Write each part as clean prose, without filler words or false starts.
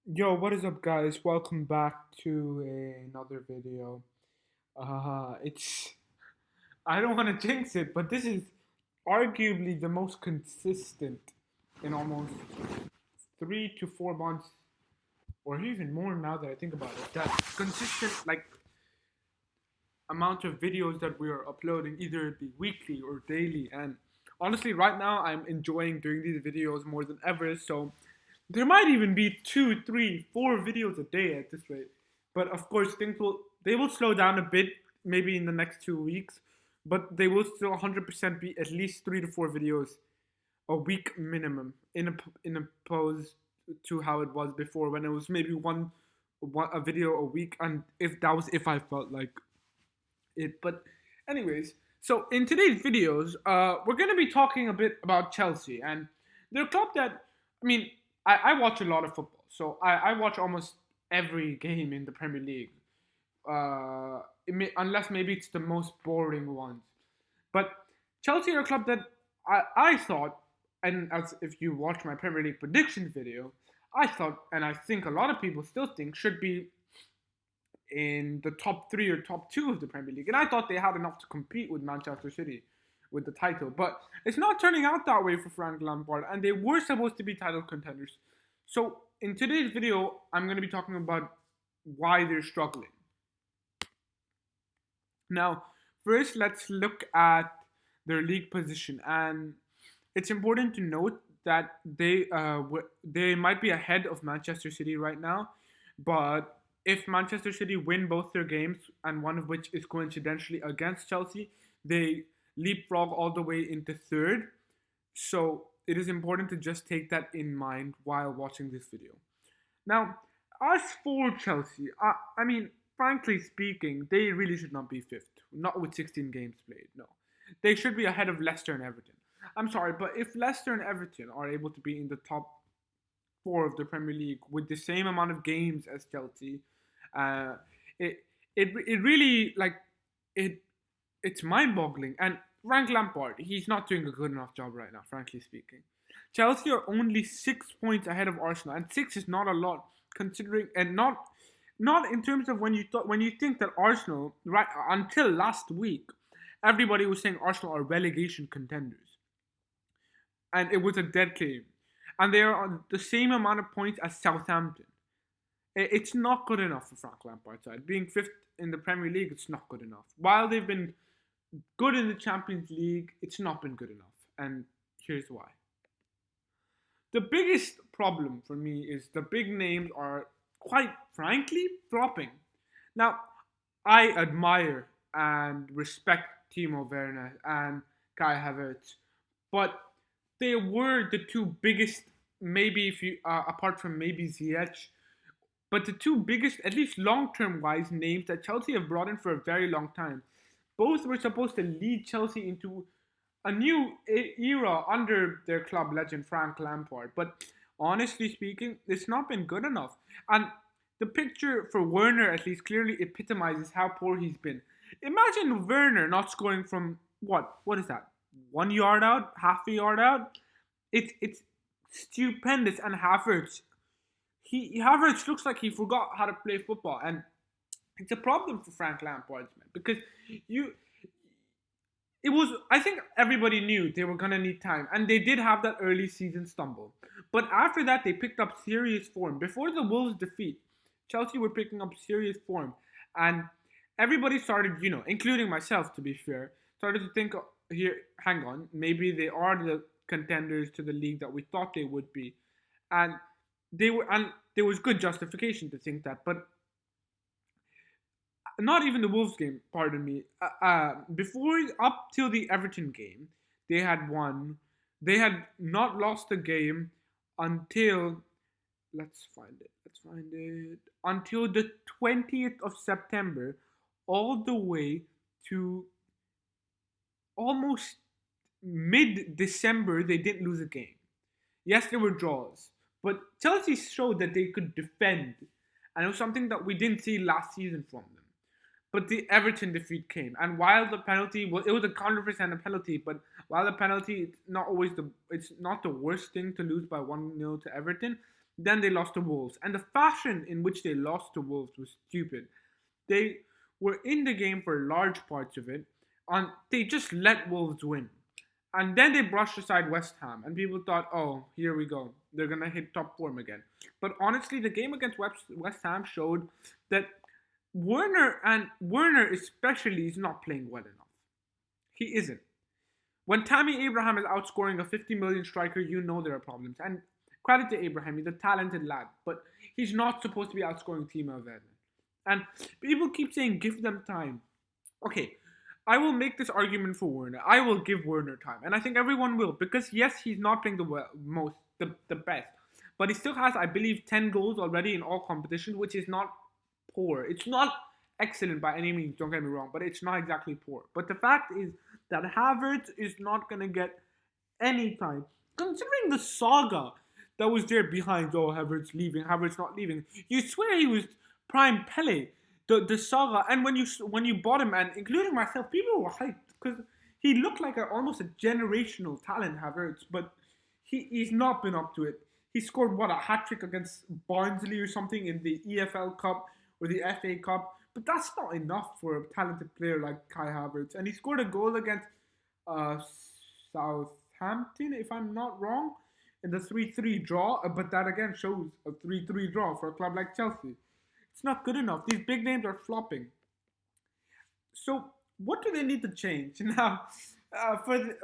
Yo, what is up, guys? Welcome back to another video. It's I don't want to jinx it, but this is arguably the most consistent in almost 3 to 4 months, or even more now that I think about it. That consistent amount of videos that we are uploading, either it be weekly or daily. And honestly, right now I'm enjoying doing these videos more than ever. So there might even be two, three, four videos a day at this rate. But of course, things will slow down a bit, maybe in the next 2 weeks. But they will still 100% be at least 3 to 4 videos a week minimum, in opposed to how it was before, when it was maybe one a video a week, and if I felt like it. But anyways, so in today's videos, we're gonna be talking a bit about Chelsea, and they're a club that, I mean, I watch a lot of football, so I watch almost every game in the Premier League, unless maybe it's the most boring ones. But Chelsea are a club that I thought, and as if you watch my Premier League predictions video, I thought, and I think a lot of people still think, should be in the top three or top two of the Premier League. And I thought they had enough to compete with Manchester City with the title. But it's not turning out that way for Frank Lampard, and they were supposed to be title contenders. So in today's video, I'm going to be talking about why they're struggling. Now, first, let's look at their league position, and it's important to note that they might be ahead of Manchester City right now, but if Manchester City win both their games, and one of which is coincidentally against Chelsea, they leapfrog all the way into third. So it is important to just take that in mind while watching this video. Now, as for Chelsea, I mean, frankly speaking, they really should not be fifth. Not with 16 games played, no. They should be ahead of Leicester and Everton. I'm sorry, but if Leicester and Everton are able to be in the top four of the Premier League with the same amount of games as Chelsea, uh, it it really, it it's mind-boggling. And Frank Lampard, he's not doing a good enough job right now, frankly speaking. Chelsea are only 6 points ahead of Arsenal, and six is not a lot considering, and not in terms of when you think that Arsenal, right until last week, everybody was saying Arsenal are relegation contenders, and it was a dead claim. And they are on the same amount of points as Southampton. It's not good enough for Frank Lampard's side. Being fifth in the Premier League, it's not good enough. While they've been good in the Champions League, it's not been good enough. And here's why. The biggest problem for me is the big names are, quite frankly, flopping. Now, I admire and respect Timo Werner and Kai Havertz, but they were the two biggest, maybe if you apart from maybe Ziyech, but the two biggest, at least long-term wise, names that Chelsea have brought in for a very long time. Both were supposed to lead Chelsea into a new era under their club legend Frank Lampard. But honestly speaking, it's not been good enough. And the picture for Werner at least clearly epitomizes how poor he's been. Imagine Werner not scoring from what? What is that? 1 yard out, half a yard out. It's stupendous. And Havertz looks like he forgot how to play football, and it's a problem for Frank Lampard, man, because you it was, I think everybody knew they were gonna need time, and they did have that early season stumble. But after that, they picked up serious form. Before the Wolves defeat, Chelsea were picking up serious form, and everybody started, including myself, to be fair, started to think, here, hang on, maybe they are the contenders to the league that we thought they would be, and and there was good justification to think that, but not even the Wolves game, pardon me. Before, up till the Everton game, they had won. They had not lost a game until, let's find it. Let's find it. Until the 20th of September, all the way to almost mid December, they didn't lose a game. Yes, there were draws, but Chelsea showed that they could defend, and it was something that we didn't see last season from them. But the Everton defeat came, and while the penalty was, it was 100% a penalty, but while the penalty, it's not the worst thing to lose by 1-0 to Everton. Then they lost to Wolves, and the fashion in which they lost to Wolves was stupid. They were in the game for large parts of it, and they just let Wolves win. And then they brushed aside West Ham, and people thought, oh, here we go. They're going to hit top form again. But honestly, the game against West Ham showed that Werner especially, is not playing well enough. He isn't. When Tammy Abraham is outscoring a 50 million striker, you know there are problems. And credit to Abraham, he's a talented lad, but he's not supposed to be outscoring Timo Werner. And people keep saying, give them time. Okay, I will make this argument for Werner. I will give Werner time, and I think everyone will, because yes, he's not playing the best, but he still has, I believe, 10 goals already in all competitions, which is not poor. It's not excellent by any means. Don't get me wrong, but it's not exactly poor. But the fact is that Havertz is not gonna get any time, considering the saga that was there behind. Oh, Havertz leaving, Havertz not leaving. You swear he was prime Pele, the saga. And when you bought him, and including myself, people were hyped because he looked like almost a generational talent, Havertz, but he's not been up to it. He scored what, a hat trick against Barnsley or something in the EFL Cup or the FA Cup, but that's not enough for a talented player like Kai Havertz. And he scored a goal against uh, Southampton, if I'm not wrong, in the 3-3 draw. But that again shows a 3-3 draw for a club like Chelsea. It's not good enough. These big names are flopping. So what do they need to change now?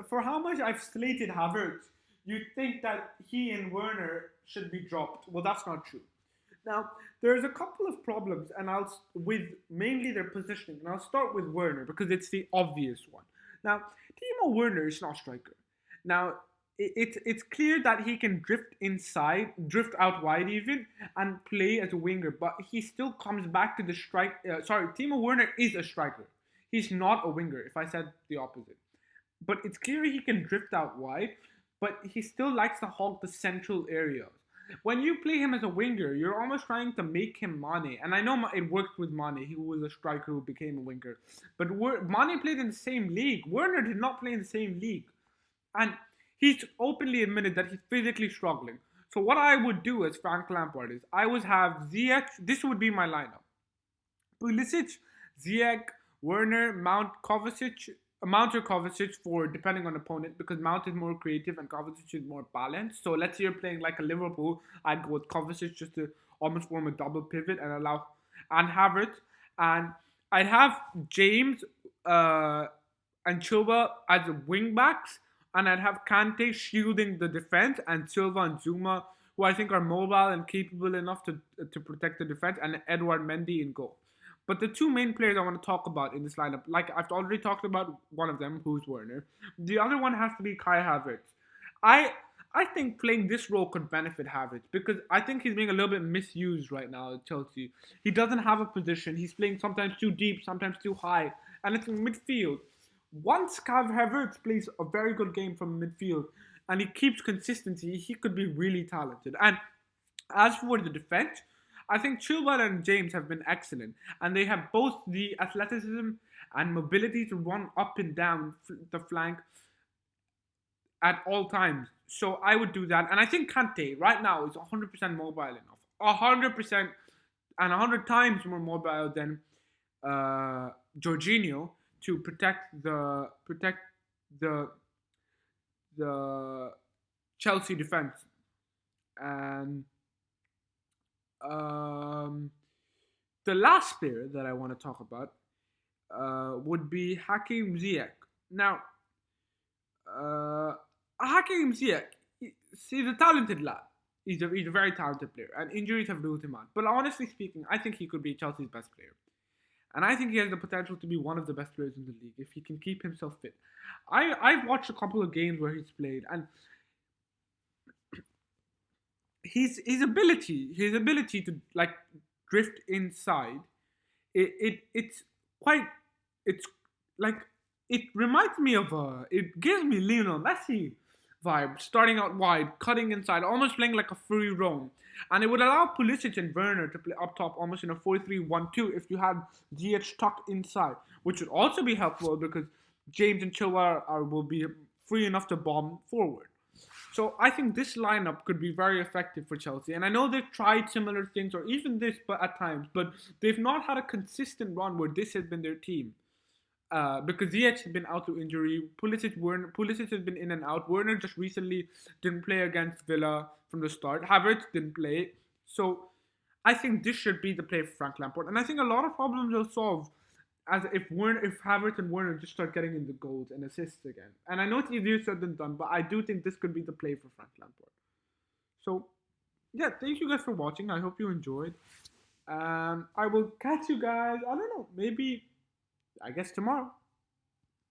For how much I've slated Havertz, you think that he and Werner should be dropped? Well, that's not true. Now there's a couple of problems, and with mainly their positioning. And I'll start with Werner because it's the obvious one. Now, Timo Werner is not a striker. Now, it's clear that he can drift inside, drift out wide even, and play as a winger, but he still comes back to the strike. Timo Werner is a striker. He's not a winger, if I said the opposite. But it's clear he can drift out wide, but he still likes to hog the central areas. When you play him as a winger, you're almost trying to make him Mane. And I know it worked with Mane. He was a striker who became a winger. But Mane played in the same league. Werner did not play in the same league. And he's openly admitted that he's physically struggling. So what I would do as Frank Lampard is, I would have Ziyech. This would be my lineup. Pulisic, Ziyech, Werner, Mount or Kovacic for depending on opponent, because Mount is more creative and Kovacic is more balanced. So let's say you're playing like a Liverpool, I'd go with Kovacic just to almost form a double pivot and Havertz, and I'd have James and Silva as wing backs, and I'd have Kante shielding the defense, and Silva and Zuma, who I think are mobile and capable enough to protect the defense, and Edouard Mendy in goal. But the two main players I want to talk about in this lineup, like I've already talked about one of them, who's Werner. The other one has to be Kai Havertz. I think playing this role could benefit Havertz because I think he's being a little bit misused right now at Chelsea. He doesn't have a position. He's playing sometimes too deep, sometimes too high, and it's in midfield. Once Kai Havertz plays a very good game from midfield and he keeps consistency, he could be really talented. And as for the defense, I think Chilwell and James have been excellent, and they have both the athleticism and mobility to run up and down the flank at all times. So I would do that, and I think Kante right now is 100% mobile enough, 100% and 100 times more mobile than Jorginho to protect the Chelsea defense. And the last player that I want to talk about would be Hakim Ziyech. Now, Hakim Ziyech, he's a talented lad. He's a very talented player, and injuries have ruled him out. But honestly speaking, I think he could be Chelsea's best player. And I think he has the potential to be one of the best players in the league if he can keep himself fit. I've watched a couple of games where he's played, and his ability to like drift inside, it's like it reminds me of it gives me Lionel Messi vibe, starting out wide, cutting inside, almost playing like a free roam. And it would allow Pulisic and Werner to play up top almost in a 4-3-1-2 if you had Ziyech tucked inside, which would also be helpful because James and Chilwell will be free enough to bomb forward. So I think this lineup could be very effective for Chelsea. And I know they've tried similar things or even this, but at times, but they've not had a consistent run where this has been their team. Because Ziyech has been out through injury. Pulisic has been in and out. Werner just recently didn't play against Villa from the start. Havertz didn't play. So I think this should be the play for Frank Lampard. And I think a lot of problems will solve as if Havertz and Werner just start getting in the goals and assists again. And I know it's easier said than done, but I do think this could be the play for Frank Lampard. So yeah, thank you guys for watching. I hope you enjoyed. I will catch you guys. I don't know, maybe I guess tomorrow.